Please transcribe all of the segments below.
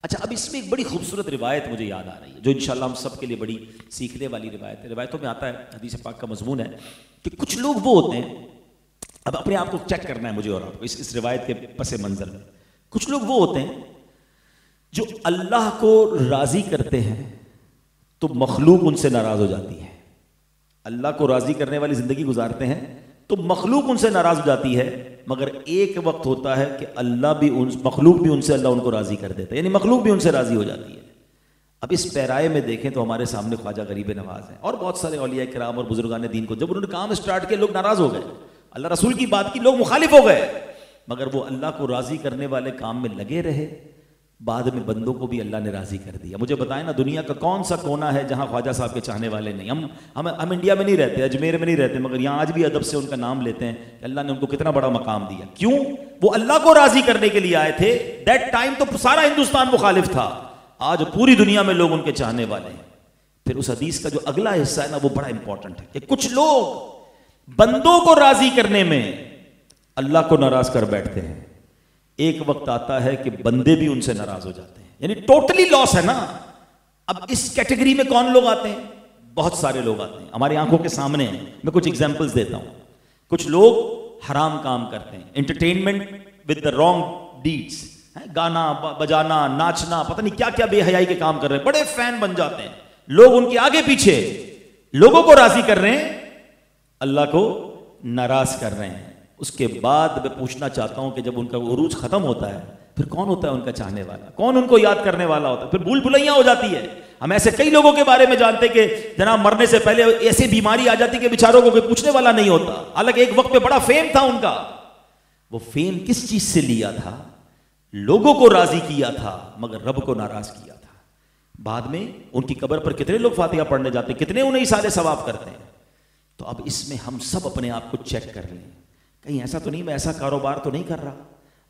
अच्छा, अब इसमें एक बड़ी खूबसूरत रिवायत मुझे याद आ रही है जो इंशाल्लाह हम सब के लिए बड़ी सीखने वाली रिवायत है। रिवायतों में आता है, हदीस पाक का मजमून है कि कुछ लोग वो होते हैं, अब अपने आप को चेक करना है मुझे और आपको इस रिवायत के पसे मंजर में। कुछ लोग वो होते हैं जो अल्लाह को राजी करते हैं तो मखलूक उनसे नाराज हो जाती है। अल्लाह को राजी करने वाली जिंदगी गुजारते हैं तो मखलूक उनसे नाराज हो जाती है, मगर एक वक्त होता है कि अल्लाह भी मखलूक भी उनसे अल्लाह उनको राजी कर देता है, यानी मखलूक भी उनसे राजी हो जाती है। अब इस पैराए में देखें तो हमारे सामने ख्वाजा गरीब नवाज हैं और बहुत सारे औलिया किराम और बुजुर्गान दीन को जब उन्होंने काम स्टार्ट किया लोग नाराज हो गए, अल्लाह रसूल की बात की लोग मुखालिफ हो गए, मगर वो अल्लाह को राजी करने वाले काम में लगे रहे। बाद में बंदों को भी अल्लाह ने राजी कर दिया। मुझे बताएं ना, दुनिया का कौन सा कोना है जहां ख्वाजा साहब के चाहने वाले नहीं। हम इंडिया में नहीं रहते, अजमेर में नहीं रहते, मगर यहां आज भी अदब से उनका नाम लेते हैं कि अल्लाह ने उनको कितना बड़ा मकाम दिया। क्यों? वो अल्लाह को राजी करने के लिए आए थे। दैट टाइम तो सारा हिंदुस्तान मुखालिफ था, आज पूरी दुनिया में लोग उनके चाहने वाले हैं। फिर उस हदीस का जो अगला हिस्सा है ना, वो बड़ा इंपॉर्टेंट है कि कुछ लोग बंदों को राजी करने में अल्लाह को नाराज कर बैठते हैं। एक वक्त आता है कि बंदे भी उनसे नाराज हो जाते हैं, यानी टोटली लॉस है ना। अब इस कैटेगरी में कौन लोग आते हैं? बहुत सारे लोग आते हैं, हमारी आंखों के सामने हैं। मैं कुछ एग्जांपल्स देता हूं। कुछ लोग हराम काम करते हैं, entertainment with the wrong deeds, गाना बजाना नाचना, पता नहीं क्या क्या बेहयाई के काम कर रहे हैं, बड़े फैन बन जाते हैं, लोग उनके आगे पीछे लोगों को राजी कर रहे हैं, अल्लाह को नाराज कर रहे हैं। उसके बाद मैं पूछना चाहता हूं कि जब उनका उरूज खत्म होता है फिर कौन होता है उनका चाहने वाला? कौन उनको याद करने वाला होता है? फिर भूल भुलैया हो जाती है। हम ऐसे कई लोगों के बारे में जानते कि जनाब मरने से पहले ऐसी बीमारी आ जाती कि बेचारों को कोई पूछने वाला नहीं होता। हालांकि एक वक्त पे बड़ा फेम था उनका। वो फेम किस चीज से लिया था? लोगों को राजी किया था, मगर रब को नाराज किया था। बाद में उनकी कब्र पर कितने लोग फातिहा पढ़ने जाते, कितने उन्हें इशारे सवाब करते हैं। तो अब इसमें हम सब अपने आप को चेक कर लें, कहीं ऐसा तो नहीं, मैं ऐसा कारोबार तो नहीं कर रहा,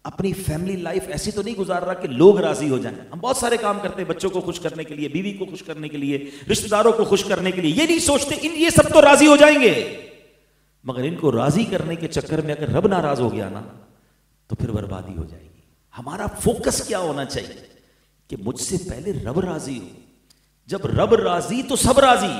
अपनी फैमिली लाइफ ऐसी तो नहीं गुजार रहा कि लोग राजी हो जाएं। हम बहुत सारे काम करते हैं बच्चों को खुश करने के लिए, बीवी को खुश करने के लिए, रिश्तेदारों को खुश करने के लिए। ये नहीं सोचते ये सब तो राजी हो जाएंगे, मगर इनको राजी करने के चक्कर में अगर रब नाराज हो गया ना तो फिर बर्बादी हो जाएगी। हमारा फोकस क्या होना चाहिए कि मुझसे पहले रब राजी हो। जब रब राजी तो सब राजी।